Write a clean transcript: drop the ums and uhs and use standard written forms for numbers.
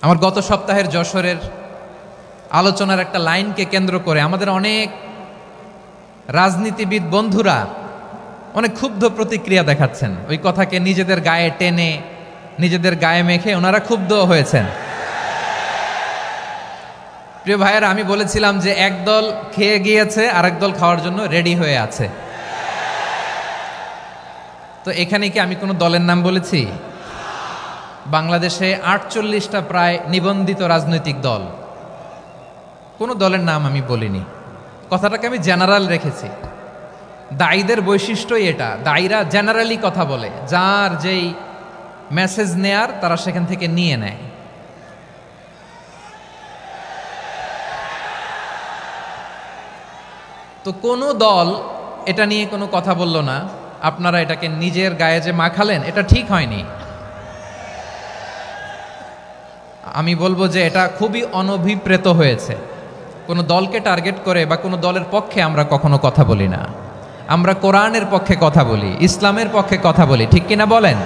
আমার গত সপ্তাহের যশোরের আলোচনার একটা লাইনকে কেন্দ্র করে আমাদের অনেক রাজনীতিবিদ বন্ধুরা অনেক ক্ষুব্ধ প্রতিক্রিয়া দেখাচ্ছেন। ওই কথাকে নিজেদের গায়ে টেনে, নিজেদের গায়ে মেখে ওনারা ক্ষুব্ধ হয়েছেন। প্রিয় ভাইয়েরা, আমি বলেছিলাম যে একদল খেয়ে গিয়েছে আর একদল খাওয়ার জন্য রেডি হয়ে আছে। তো এখানে কি আমি কোনো দলের নাম বলেছি? বাংলাদেশে ৪৮টা প্রায় নিবন্ধিত রাজনৈতিক দল, কোনো দলের নাম আমি বলিনি। কথাটাকে আমি জেনারেল রেখেছি। দায়ীদের বৈশিষ্ট্যই এটা, দায়ীরা জেনারেলি কথা বলে, যার যেই মেসেজ নেয়ার তারা সেখান থেকে নিয়ে নেয়। তো কোনো দল এটা নিয়ে কোনো কথা বলল না, আপনারা এটাকে নিজের গায়ে যে মাখালেন এটা ঠিক হয়নি। আমি বলবো যে এটা খুবই অনভিপ্রেত হয়েছে। কোনো দলকে টার্গেট করে বা কোনো দলের পক্ষে আমরা কখনো কথা বলি না। আমরা কোরআনের পক্ষে কথা বলি, ইসলামের পক্ষে কথা বলি, ঠিক কিনা বলেন?